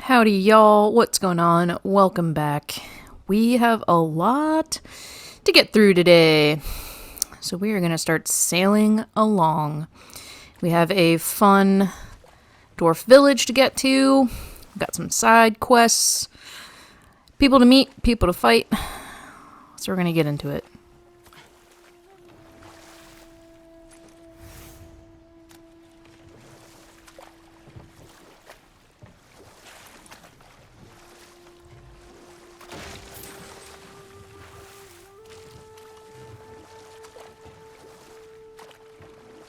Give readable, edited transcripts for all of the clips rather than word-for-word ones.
Howdy, y'all. What's going on? Welcome back. We have a lot to get through today. So we are going to start sailing along. We have a fun dwarf village to get to. We've got some side quests. People to meet, people to fight. So we're going to get into it.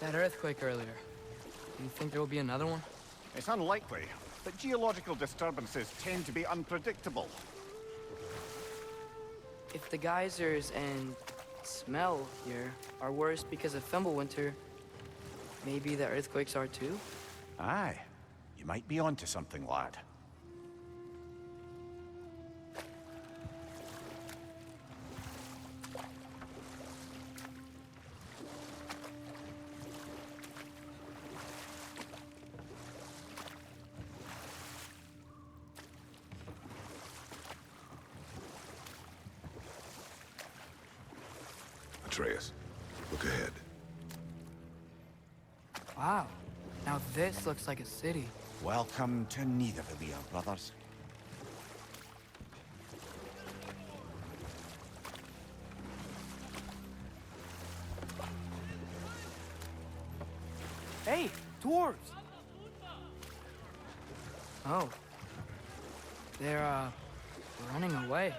That earthquake earlier. Do you think there will be another one? It's unlikely, but geological disturbances tend to be unpredictable. If the geysers and smell here are worse because of Fimbulwinter, maybe the earthquakes are too? Aye, you might be onto something, lad. Atreus, look ahead. Wow. Now this looks like a city. Welcome to Nidavellir, brothers. Hey, dwarves! Oh. They're, running away.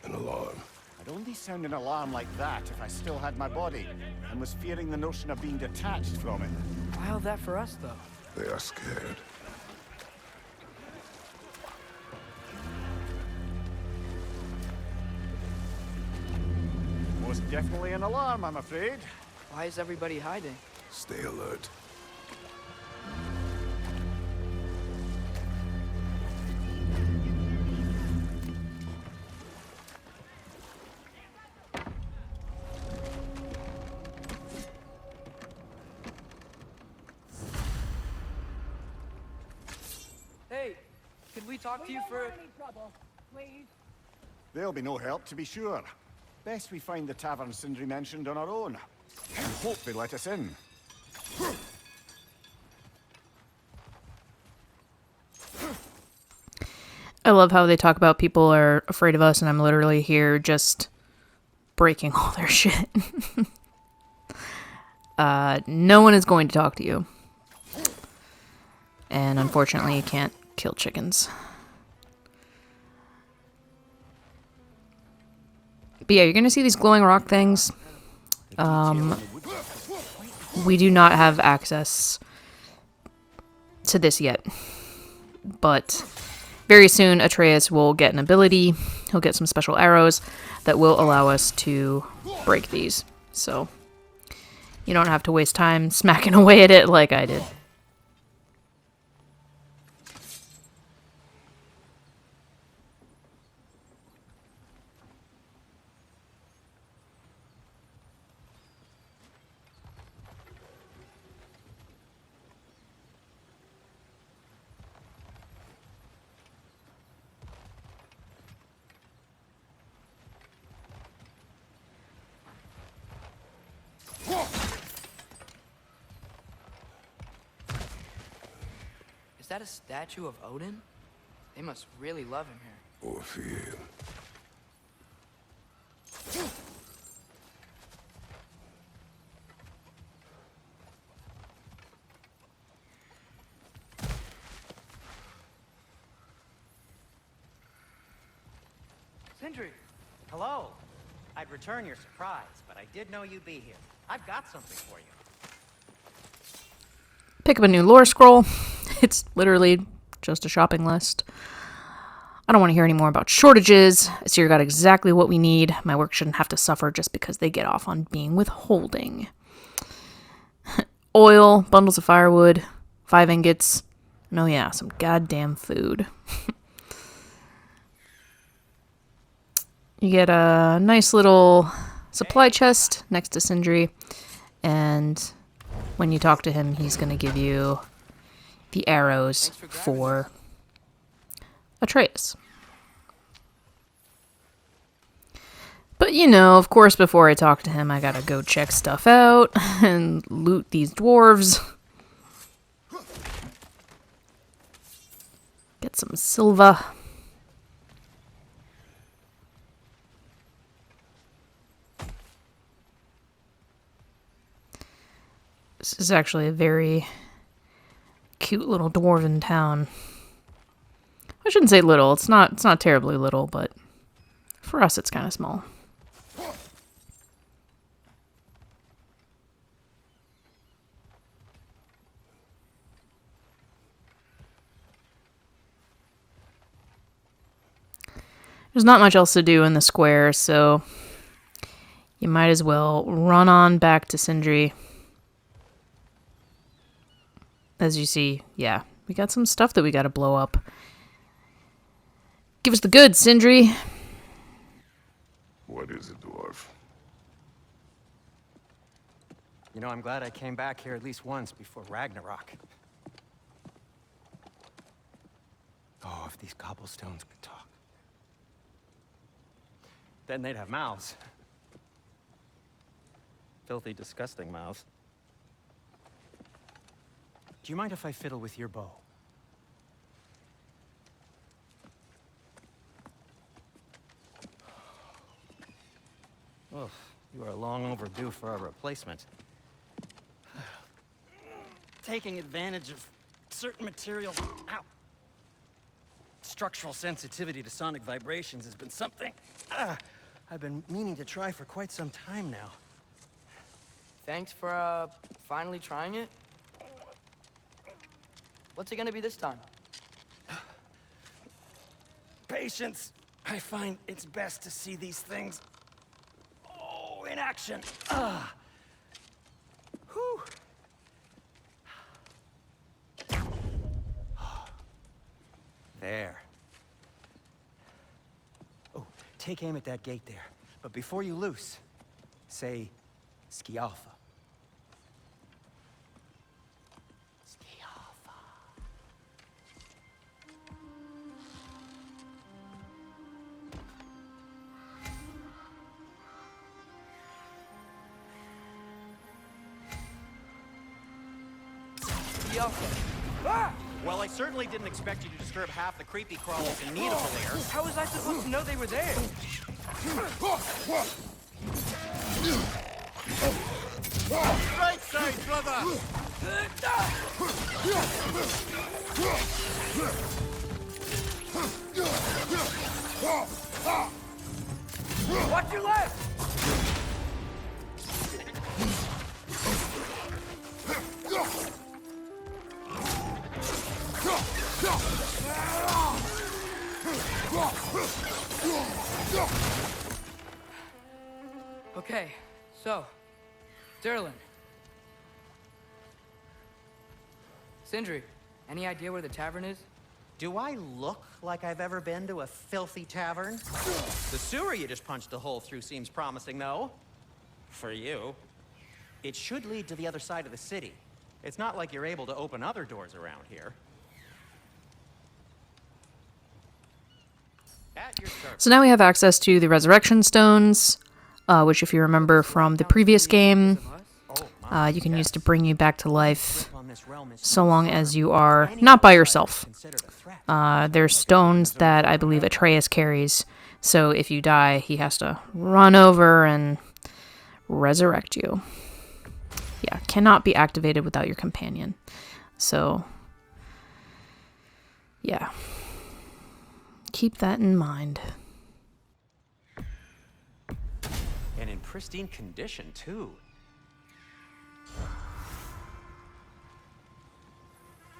An alarm. I'd only sound an alarm like that if I still had my body, and was fearing the notion of being detached from it. Wild that for us, though. They are scared. Most definitely an alarm, I'm afraid. Why is everybody hiding? Stay alert. Hey, could we talk to you for... There'll be no help, to be sure. Best we find the tavern Sindri mentioned on our own. And hope they let us in. I love how they talk about people are afraid of us, and I'm literally here just breaking all their shit. No one is going to talk to you. And unfortunately, you can't kill chickens. But yeah, you're going to see these glowing rock things. We do not have access to this yet. But very soon, Atreus will get an ability. He'll get some special arrows that will allow us to break these. So you don't have to waste time smacking away at it like I did. Is that a statue of Odin? They must really love him here. Or fear him. Sindri! Hello. I'd return your surprise, but I did know you'd be here. I've got something for you. Pick up a new lore scroll. It's literally just a shopping list. I don't want to hear any more about shortages. Asir got exactly what we need. My work shouldn't have to suffer just because they get off on being withholding. Oil, bundles of firewood, 5 ingots. And oh yeah, some goddamn food. You get a nice little supply chest next to Sindri, and when you talk to him, he's going to give you the arrows for Atreus. But you know, of course, before I talk to him, I gotta go check stuff out and loot these dwarves. Get some silver. This is actually a very cute little dwarven town. I shouldn't say little. It's not terribly little, but for us it's kind of small. There's not much else to do in the square, so you might as well run on back to Sindri. As you see, yeah, we got some stuff that we gotta blow up. Give us the goods, Sindri. What is it, dwarf? You know, I'm glad I came back here at least once before Ragnarok. Oh, if these cobblestones could talk. Then they'd have mouths. Filthy, disgusting mouths. Do you mind if I fiddle with your bow? Oh, you are long overdue for a replacement. Taking advantage of certain materials. Ow. Structural sensitivity to sonic vibrations has been something I've been meaning to try for quite some time now. Thanks for, finally trying it. What's it gonna be this time? Patience. I find it's best to see these things, in action. Whew. There. Oh, take aim at that gate there. But before you loose, say, Skialfa. Skialfa. Well, I certainly didn't expect you to disturb half the creepy crawlers in need of a lair. How was I supposed to know they were there? Right side, brother! Watch your left! Okay, so, Derlin. Sindri, any idea where the tavern is? Do I look like I've ever been to a filthy tavern? The sewer you just punched a hole through seems promising, though. For you. It should lead to the other side of the city. It's not like you're able to open other doors around here. At your service. So now we have access to the resurrection stones, which if you remember from the previous game, you can use to bring you back to life so long as you are not by yourself. There's stones that I believe Atreus carries, so if you die, he has to run over and resurrect you. Yeah, cannot be activated without your companion. So, yeah. Keep that in mind. And in pristine condition, too.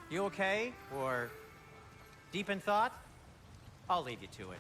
You okay? Or deep in thought? I'll leave you to it.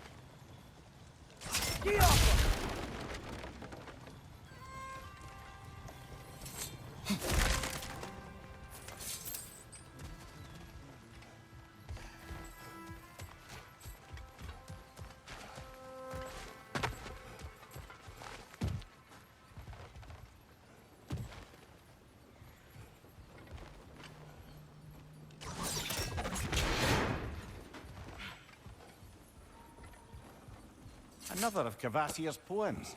Another of Cavassier's poems.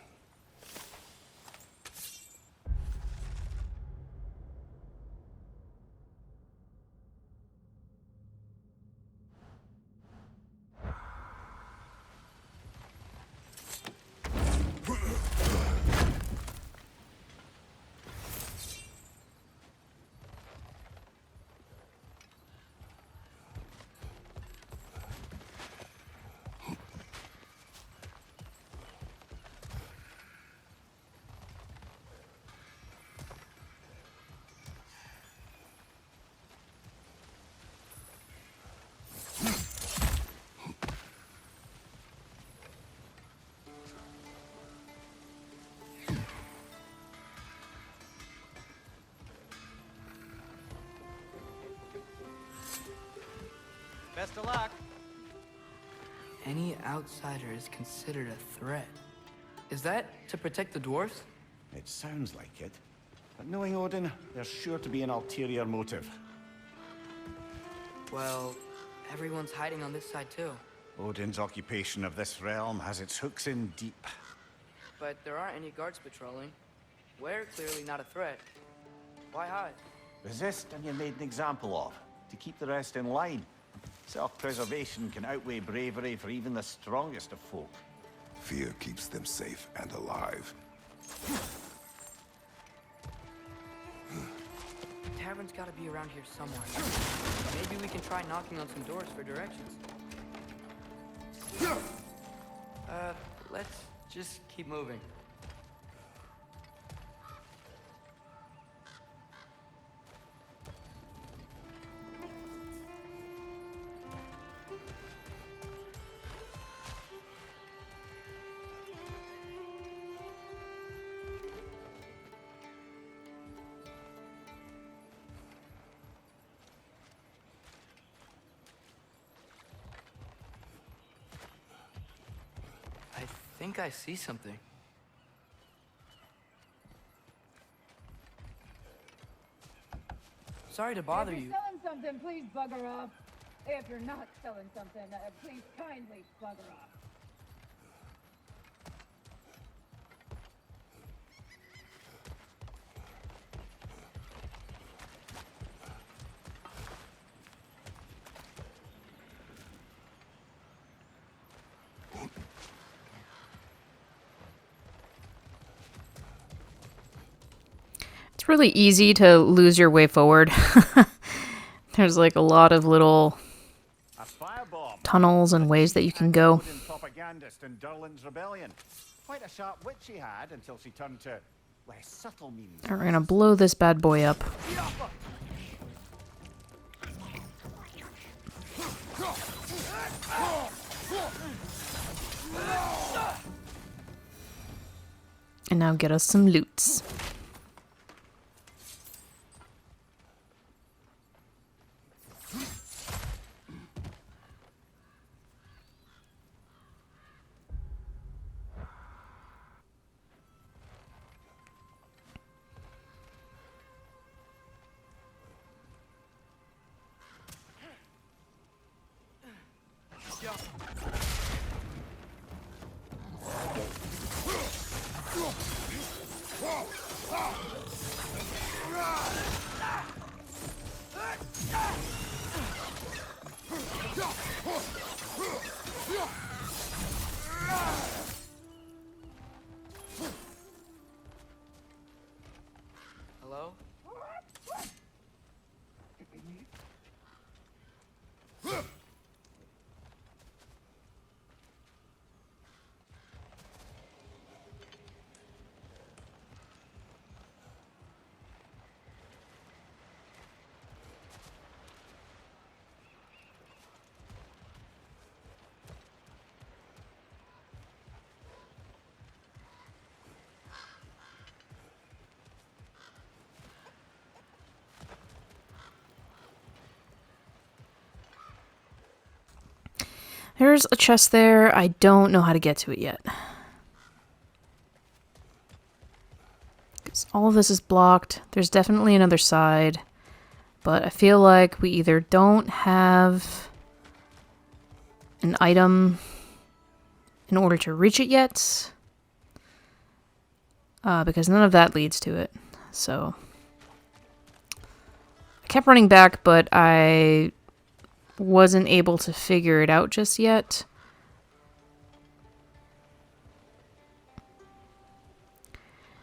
Best of luck. Any outsider is considered a threat. Is that to protect the dwarves? It sounds like it. But knowing Odin, there's sure to be an ulterior motive. Well, everyone's hiding on this side too. Odin's occupation of this realm has its hooks in deep. But there aren't any guards patrolling. We're clearly not a threat. Why hide? Resist and you're made an example of, to keep the rest in line. Self-preservation can outweigh bravery for even the strongest of folk. Fear keeps them safe and alive. Tavern's gotta be around here somewhere. Maybe we can try knocking on some doors for directions. Let's just keep moving. I think I see something. Sorry to bother If you. you're selling something, please bugger off. If you're not selling something, please kindly bugger off. It's really easy to lose your way forward. There's like a lot of little A firebomb. tunnels and ways that you can go. Odin propagandist in Durlin's rebellion. Quite a sharp wit she had until she turned to less subtle means. We're gonna blow this bad boy up. And now get us some loots. Hello? There's a chest there. I don't know how to get to it yet. 'Cause all of this is blocked. There's definitely another side. But I feel like we either don't have an item in order to reach it yet. Because none of that leads to it. So I kept running back, but I wasn't able to figure it out just yet.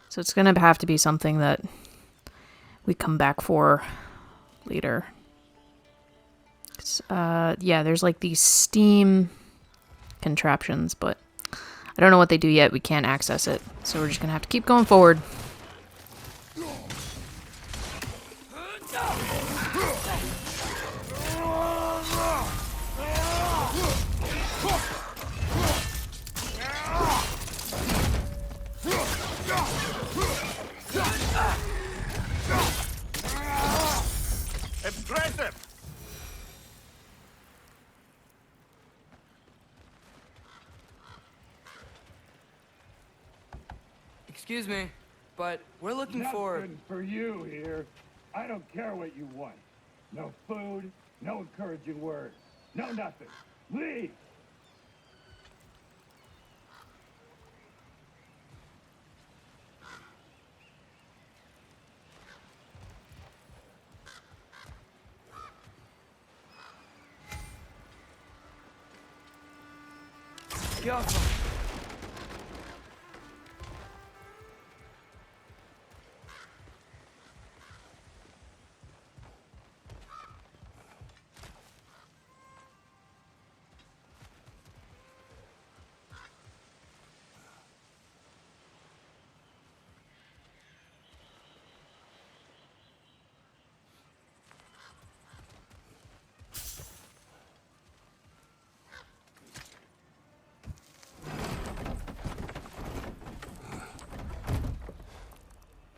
So it's going to have to be something that we come back for later. Yeah, there's like these steam contraptions, but I don't know what they do yet. We can't access it. So we're just going to have to keep going forward. Impressive! Excuse me, but we're looking for... Nothing for you here. I don't care what you want. No food, no encouraging words, no nothing. Leave! Get off.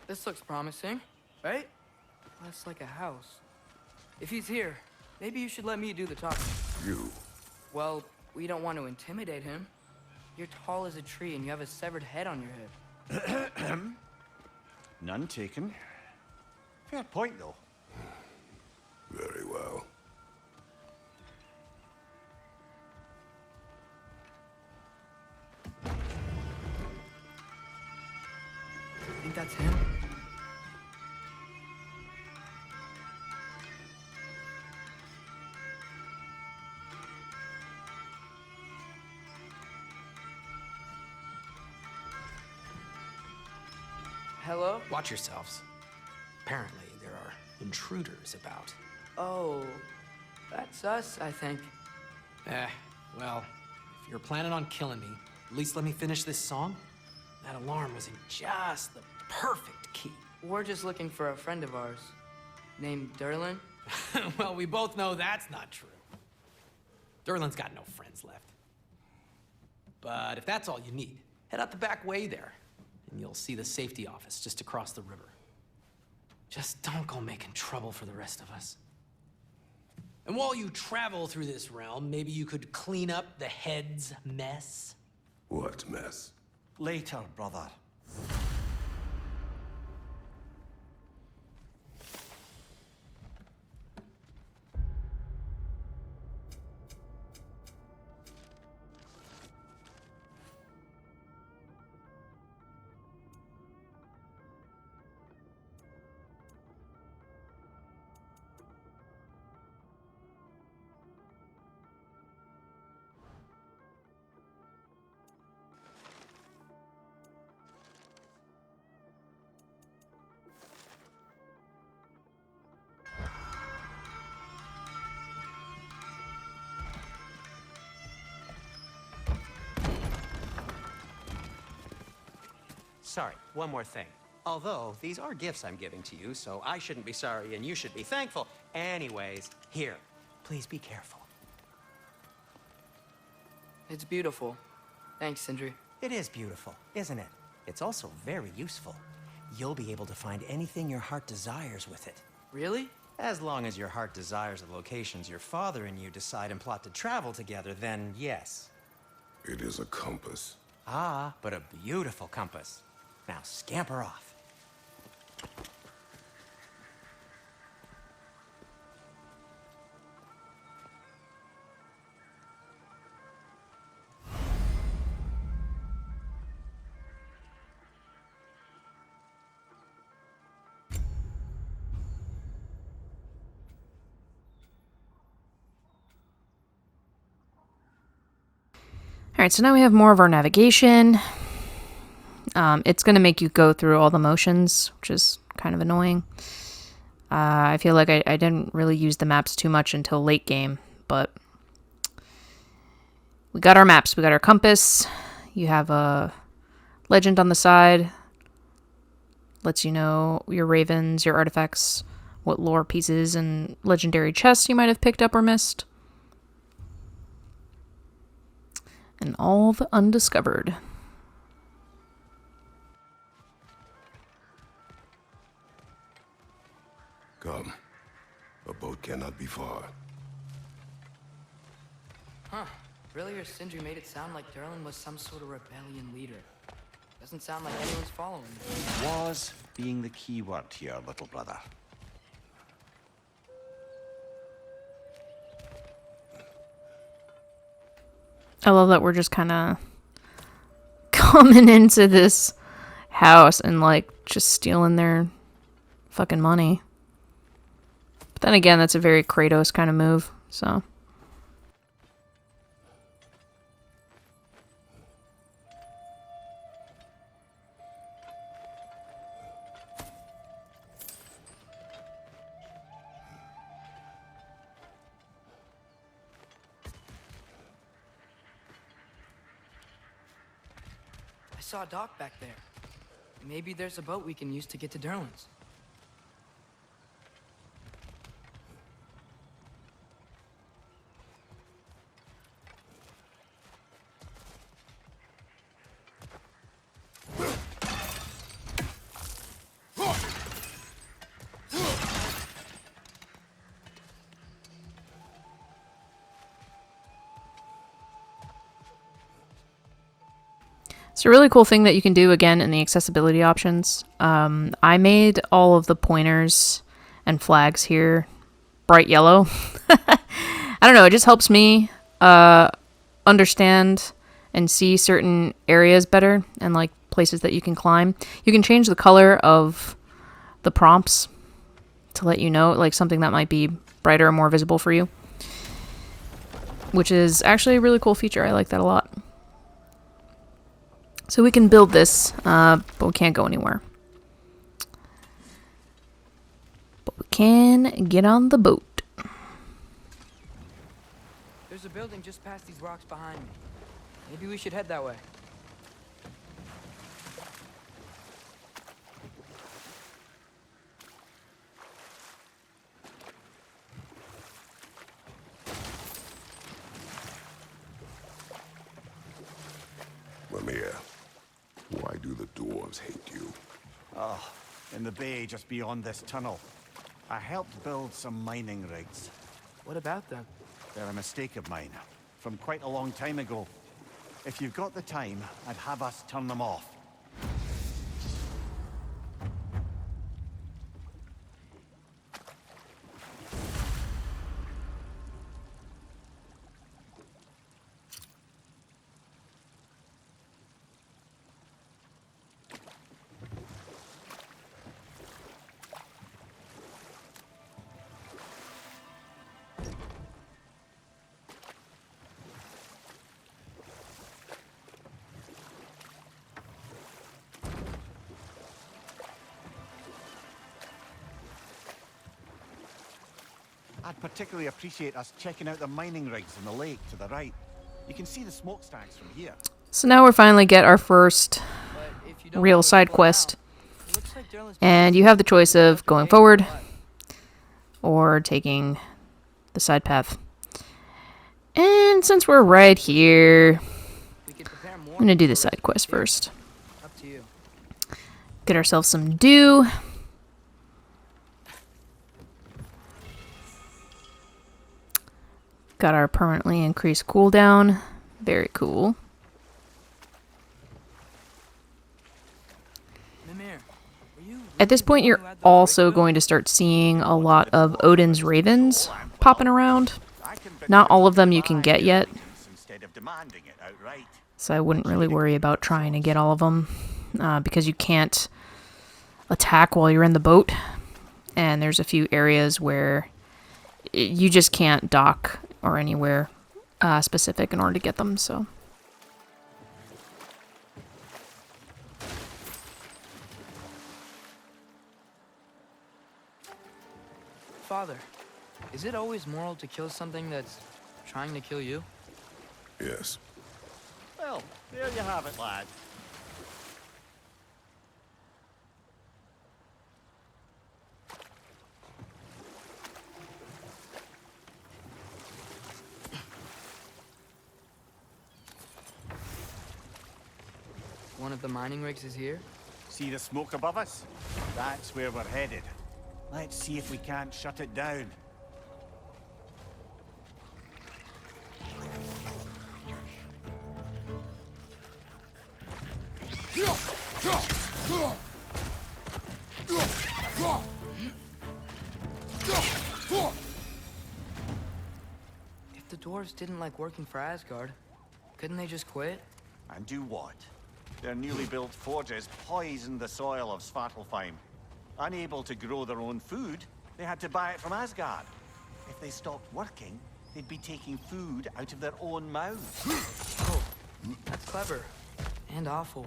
This looks promising, right? That's like a house. If he's here, maybe you should let me do the talking. You. Well, we don't want to intimidate him. You're tall as a tree and you have a severed head on your head. None taken. Fair point, though. Very well. Think that's him? Hello? Watch yourselves. Apparently, there are intruders about. Oh, that's us, I think. Well, if you're planning on killing me, at least let me finish this song. That alarm was in just the perfect key. We're just looking for a friend of ours named Derlin. Well, we both know that's not true. Derlin's got no friends left. But if that's all you need, head out the back way there, and you'll see the safety office just across the river. Just don't go making trouble for the rest of us. And while you travel through this realm, maybe you could clean up the head's mess? What mess? Later, brother. Sorry, one more thing. Although, these are gifts I'm giving to you, so I shouldn't be sorry and you should be thankful. Anyways, here, please be careful. It's beautiful. Thanks, Sindri. It is beautiful, isn't it? It's also very useful. You'll be able to find anything your heart desires with it. Really? As long as your heart desires the locations your father and you decide and plot to travel together, then yes. It is a compass. Ah, but a beautiful compass. Now scamper off. Alright, so now we have more of our navigation. It's going to make you go through all the motions, which is kind of annoying. I feel like I didn't really use the maps too much until late game, but we got our maps. We got our compass. You have a legend on the side. Lets you know your ravens, your artifacts, what lore pieces and legendary chests you might have picked up or missed. And all the undiscovered. Come. A boat cannot be far. Huh. Earlier, Sindri made it sound like Durlin was some sort of rebellion leader. Doesn't sound like anyone's following him. Was being the key word here, little brother. I love that we're just kind of coming into this house and like just stealing their fucking money. But then again, that's a very Kratos kind of move, so. I saw a dock back there. Maybe there's a boat we can use to get to Durlin's. It's a really cool thing that you can do again in the accessibility options. I made all of the pointers and flags here bright yellow. I don't know, it just helps me understand and see certain areas better and like places that you can climb. You can change the color of the prompts to let you know like something that might be brighter or more visible for you, which is actually a really cool feature. I like that a lot. So we can build this, but we can't go anywhere. But we can get on the boat. There's a building just past these rocks behind me. Maybe we should head that way. Mimir, why do the dwarves hate you? Oh, in the bay just beyond this tunnel. I helped build some mining rigs. What about them? They're a mistake of mine, from quite a long time ago. If you've got the time, I'd have us turn them off. I'd particularly appreciate us checking out the mining rigs in the lake to the right. You can see the smokestacks from here. So now we finally get our first But if you don't real know side what's going quest. on, it looks like Durlin's And you have the choice of going forward or taking the side path. And since we're right here, we could prepare more I'm going to do the for side quest first. Up to you. Get ourselves some dew. Got our permanently increased cooldown. Very cool. Mimir, were you At this point, you're also going to start seeing a lot of Odin's ravens popping around. Not all of them you can get yet, Instead of demanding it outright. so I wouldn't really worry about trying to get all of them, because you can't attack while you're in the boat, and there's a few areas where you just can't dock or anywhere specific in order to get them, so. Father, is it always moral to kill something that's trying to kill you? Yes. Well, there you have it, lad. One of the mining rigs is here? See the smoke above us? That's where we're headed. Let's see if we can't shut it down. If the dwarves didn't like working for Asgard, couldn't they just quit? And do what? Their newly built forges poisoned the soil of Svartalfheim. Unable to grow their own food, they had to buy it from Asgard. If they stopped working, they'd be taking food out of their own mouths. Oh, that's clever. And awful.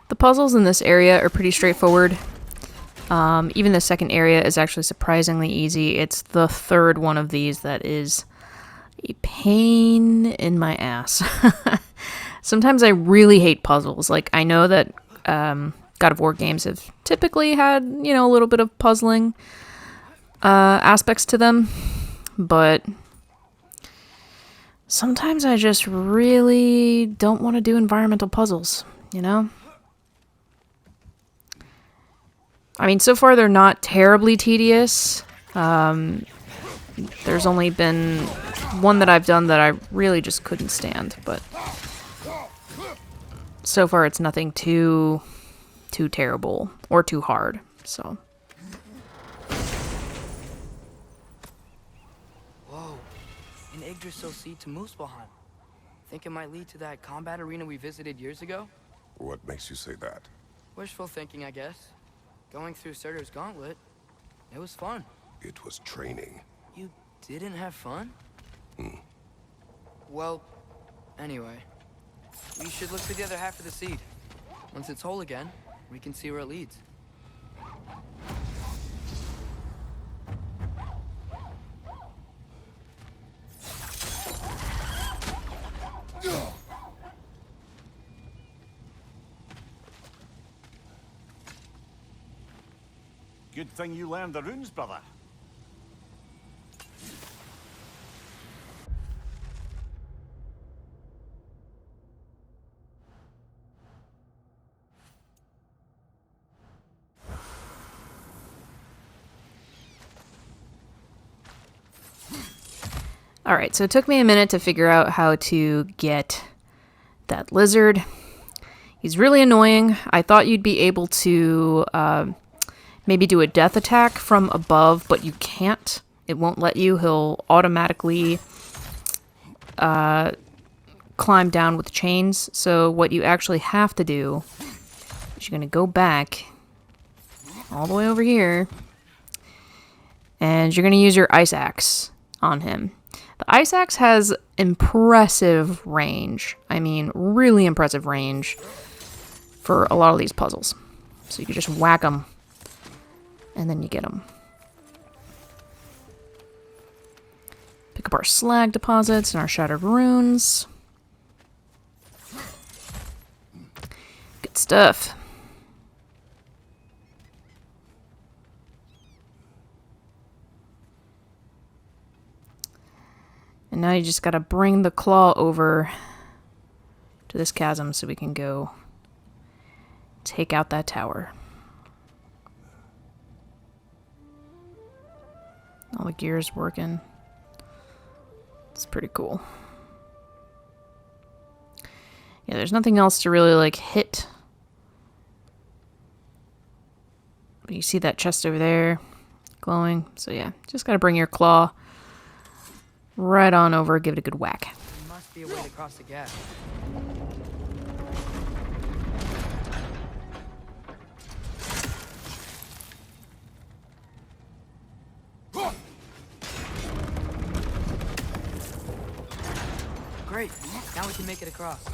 The puzzles in this area are pretty straightforward. Even the second area is actually surprisingly easy. It's the third one of these that is a pain in my ass. Sometimes I really hate puzzles. Like, I know that God of War games have typically had, you know, a little bit of puzzling aspects to them, but sometimes I just really don't want to do environmental puzzles, you know? I mean, so far they're not terribly tedious. There's only been one that I've done that I really just couldn't stand, but so far it's nothing too terrible or too hard, so. Whoa, an Yggdrasil seed to Muspelheim. Think it might lead to that combat arena we visited years ago? What makes you say that? Wishful thinking, I guess. Going through Surtur's gauntlet, it was fun. It was training. You didn't have fun? Well, anyway. We should look for the other half of the seed. Once it's whole again, we can see where it leads. Good thing you learned the runes, brother. Alright, so it took me a minute to figure out how to get that lizard. He's really annoying. I thought you'd be able to maybe do a death attack from above, but you can't. It won't let you. He'll automatically climb down with chains. So what you actually have to do is you're going to go back all the way over here, and you're going to use your ice axe on him. The ice axe has impressive range. I mean, really impressive range for a lot of these puzzles. So you can just whack them, and then you get them. Pick up our slag deposits and our shattered runes. Good stuff. And now you just gotta bring the claw over to this chasm so we can go take out that tower. All the gears working. It's pretty cool. Yeah, there's nothing else to really like hit. But you see that chest over there glowing. So yeah, just gotta bring your claw right on over, give it a good whack. There must be a way to cross the gap. Great, now we can make it across.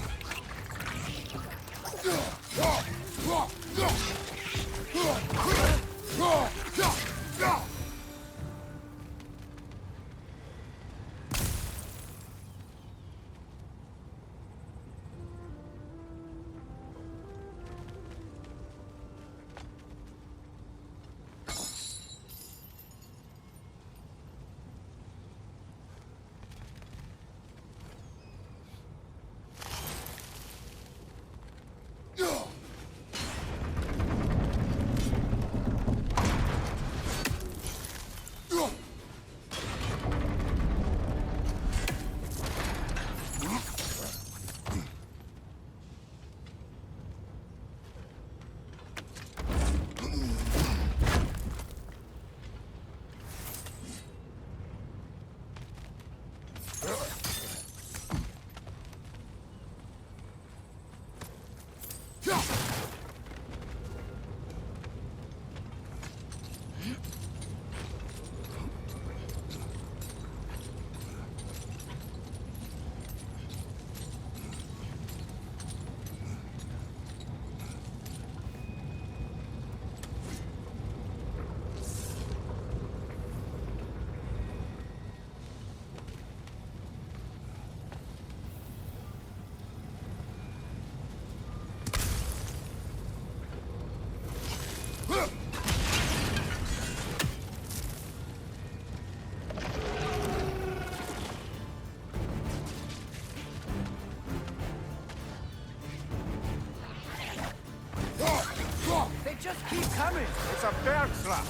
They just keep coming. It's a bird trap.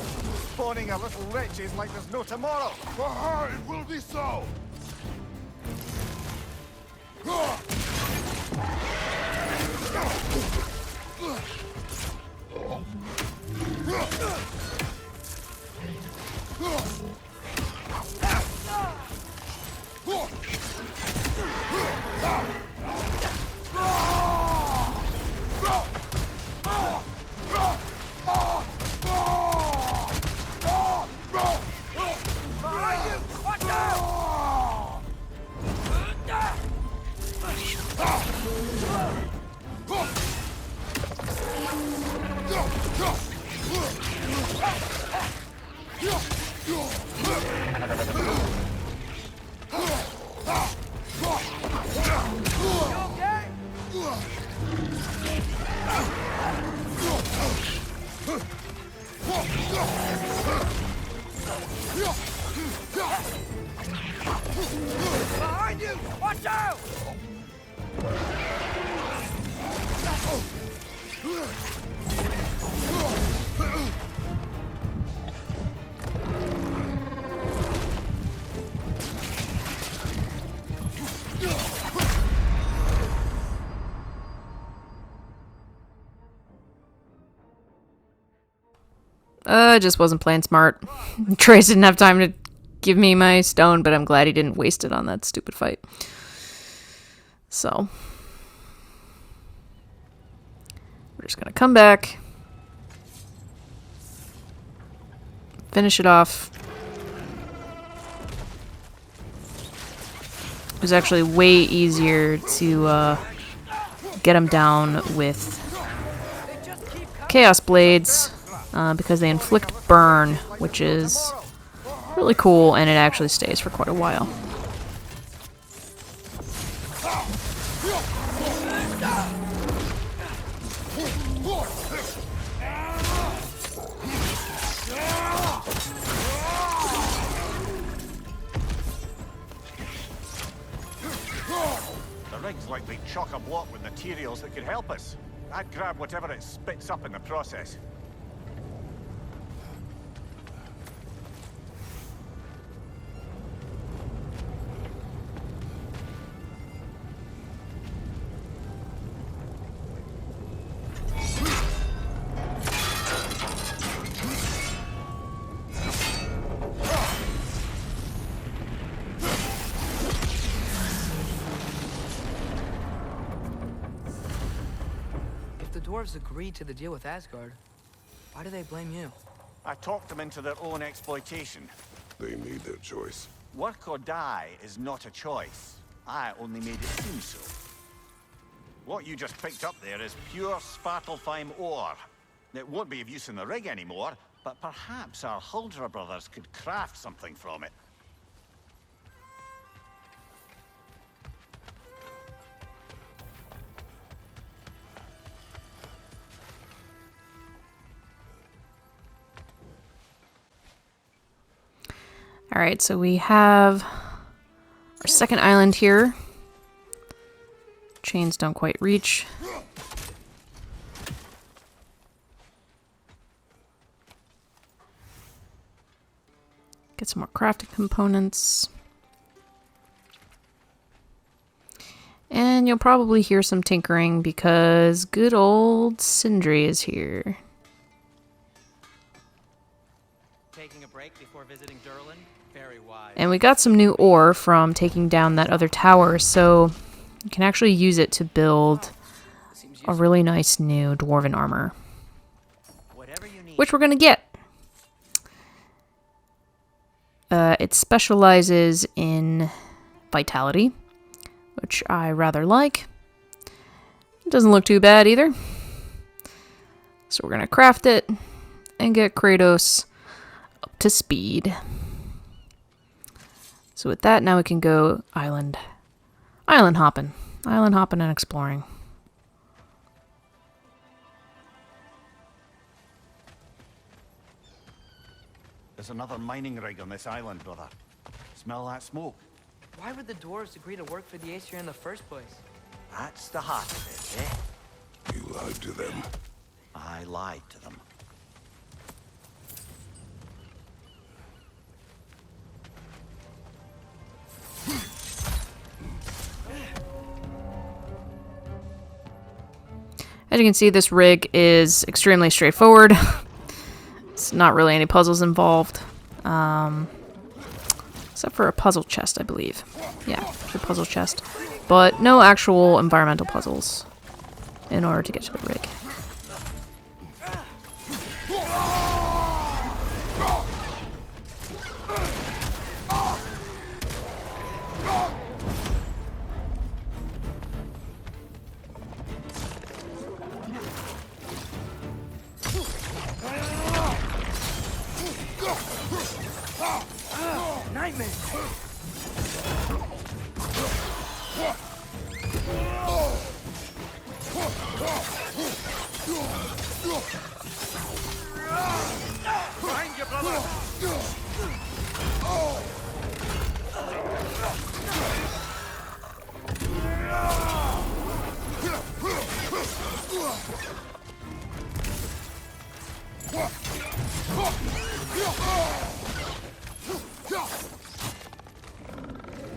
Spawning a little wretches like there's no tomorrow. For her, it will be so! Behind you! Watch out! I just wasn't playing smart. Trace didn't have time to give me my stone, but I'm glad he didn't waste it on that stupid fight. So, we're just gonna come back, finish it off. It was actually way easier to get him down with Chaos Blades because they inflict burn, which is really cool, and it actually stays for quite a while. The rig's like they chock-a-block with materials that could help us. I'd grab whatever it spits up in the process. The dwarves agreed to the deal with Asgard. Why do they blame you? I talked them into their own exploitation. They made their choice. Work or die is not a choice. I only made it seem so. What you just picked up there is pure Svartalfheim ore. It won't be of use in the rig anymore, but perhaps our Huldra brothers could craft something from it. All right, so we have our second island here. Chains don't quite reach. Get some more crafting components. And you'll probably hear some tinkering because good old Sindri is here. Taking a break before visiting Durlin? Very wise. And we got some new ore from taking down that other tower, so you can actually use it to build a really nice new Dwarven armor. Whatever you need. Which we're gonna get. It specializes in vitality, which I rather like. It doesn't look too bad either. So we're gonna craft it and get Kratos up to speed. So with that, now we can go island hopping and exploring. There's another mining rig on this island, brother. Smell that smoke? Why would the dwarves agree to work for the Aesir in the first place? That's the heart of it, eh? You lied to them. I lied to them. As you can see, this rig is extremely straightforward. It's not really any puzzles involved. Except for a puzzle chest, I believe. Yeah, a puzzle chest. But no actual environmental puzzles in order to get to the rig.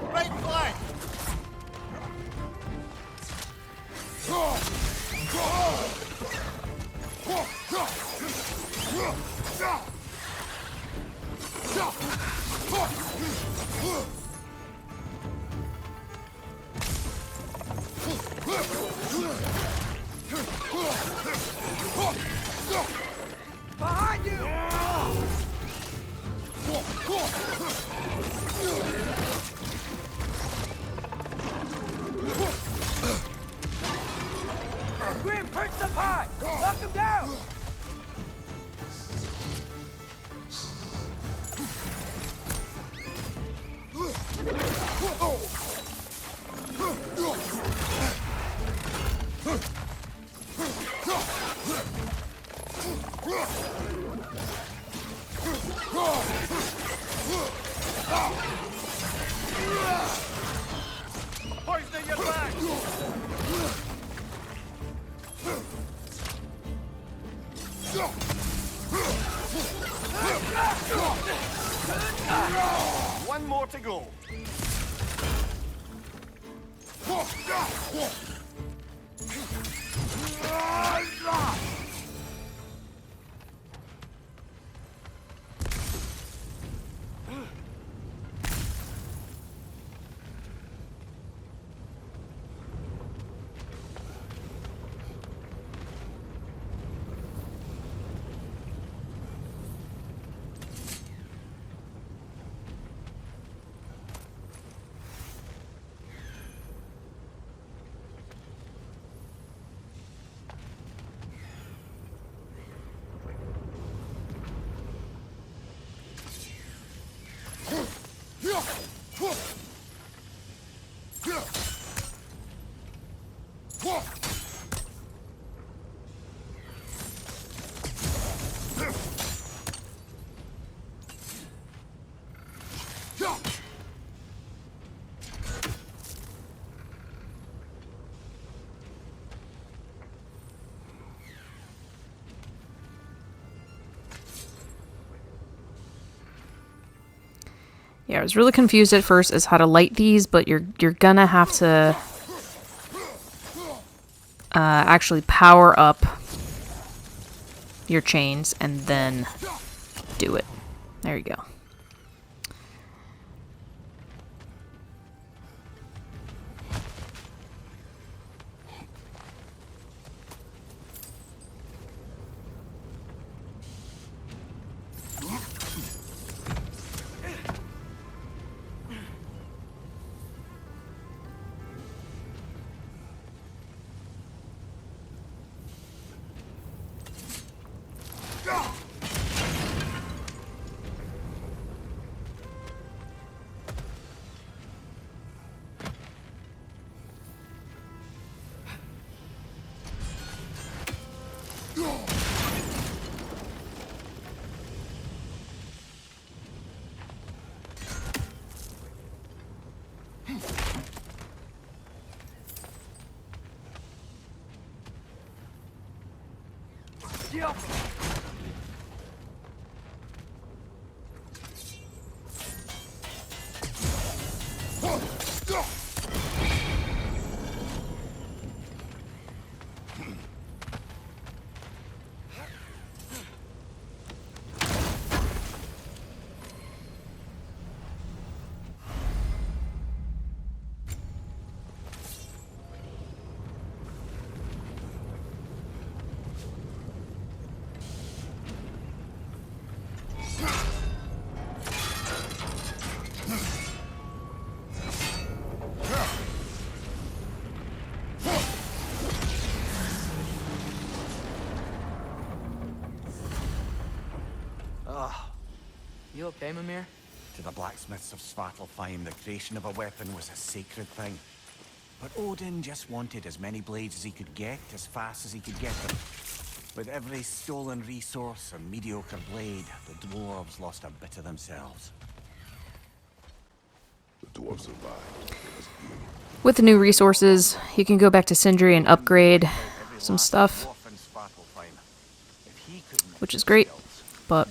Right flank! Behind you! Grim, perch the pie! Knock him down! Poison your back! One more to go. Yeah, I was really confused at first as how to light these, but you're gonna have to actually power up your chains and then do it. There you go. You okay, Mimir? To the blacksmiths of Svartalfheim, the creation of a weapon was a sacred thing. But Odin just wanted as many blades as he could get, as fast as he could get them. With every stolen resource or mediocre blade, the dwarves lost a bit of themselves. The dwarves survived. With the new resources, you can go back to Sindri and upgrade some stuff, which is great, but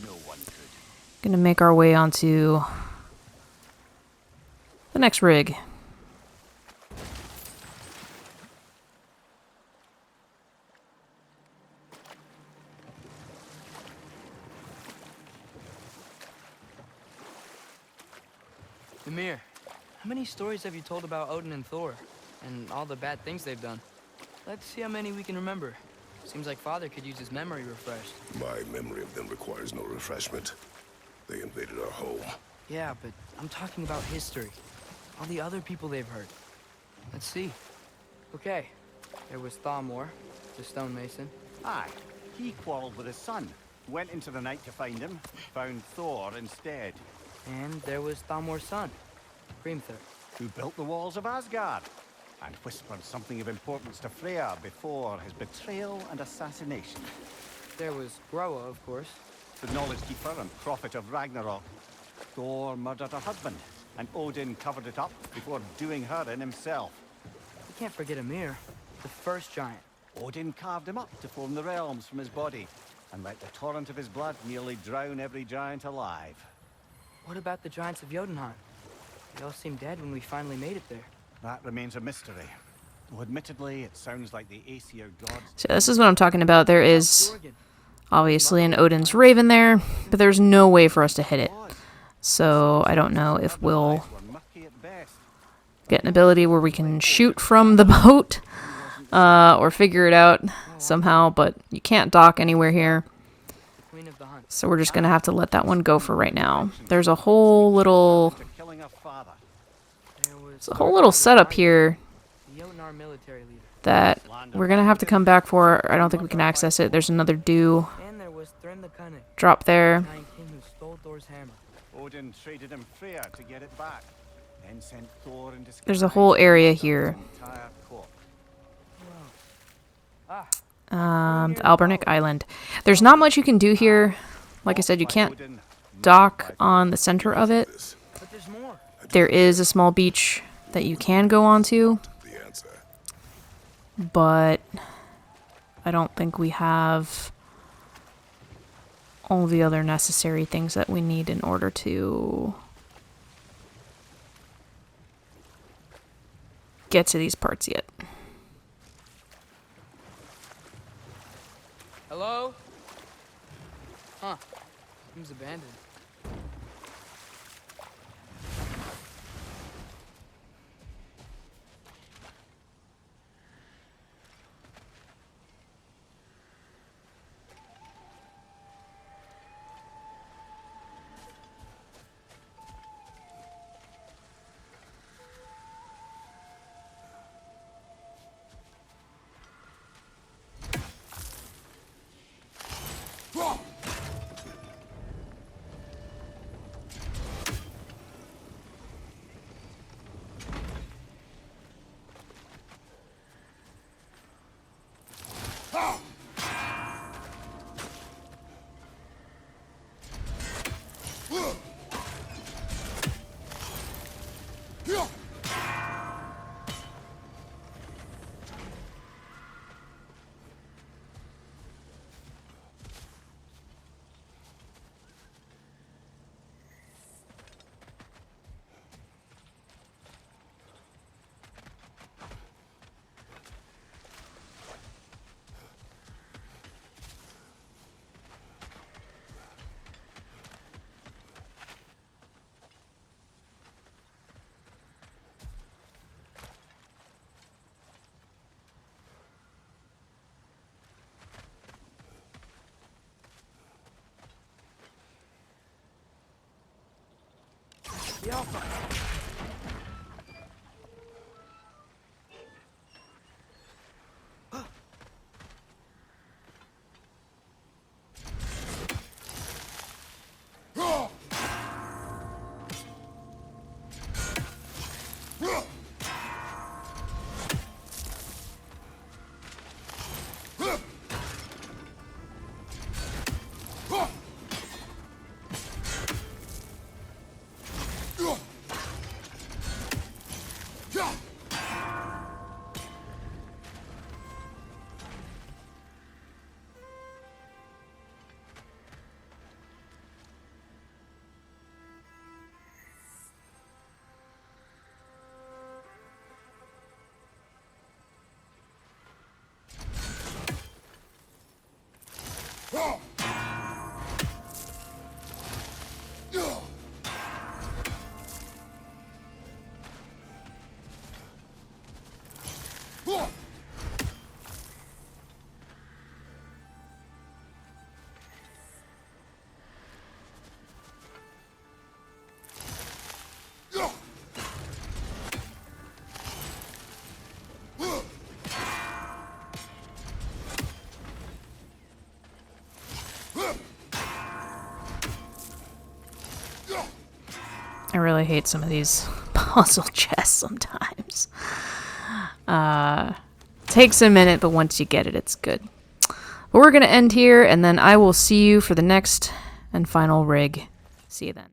gonna make our way onto the next rig. Mimir, how many stories have you told about Odin and Thor? And all the bad things they've done? Let's see how many we can remember. Seems like Father could use his memory refreshed. My memory of them requires no refreshment. They invaded our home. Yeah, but I'm talking about history. All the other people they've hurt. Let's see. Okay, there was Thamor, the stonemason. Aye, he quarreled with his son. Went into the night to find him, found Thor instead. And there was Thamor's son, Hrimthur. Who built the walls of Asgard, and whispered something of importance to Freya before his betrayal and assassination. There was Groa, of course. The knowledge keeper and prophet of Ragnarok. Thor murdered her husband, and Odin covered it up before doing her in himself. You can't forget Ymir, the first giant. Odin carved him up to form the realms from his body, and let the torrent of his blood nearly drown every giant alive. What about the giants of Jotunheim? They all seemed dead when we finally made it there. That remains a mystery. Though admittedly, it sounds like the Aesir gods... So this is what I'm talking about. There is obviously an Odin's Raven there, but there's no way for us to hit it. So I don't know if we'll get an ability where we can shoot from the boat or figure it out somehow, but you can't dock anywhere here. So we're just going to have to let that one go for right now. There's a whole little... There's a whole little setup here that we're going to have to come back for. I don't think we can access it. There's another dew drop there. Odin traded him Freya to get it back, then sent Thor in disguise. There's a whole area to here. his entire court. The Albernic Island. There's not much you can do here. Like I said, you can't dock on the center of it. But there's more. There is a small beach that you can go onto, The answer. but I don't think we have all the other necessary things that we need in order to get to these parts yet. Hello? Huh. Seems abandoned. I really hate some of these puzzle chests sometimes. Takes a minute, but once you get it, it's good. But we're going to end here, and then I will see you for the next and final rig. See you then.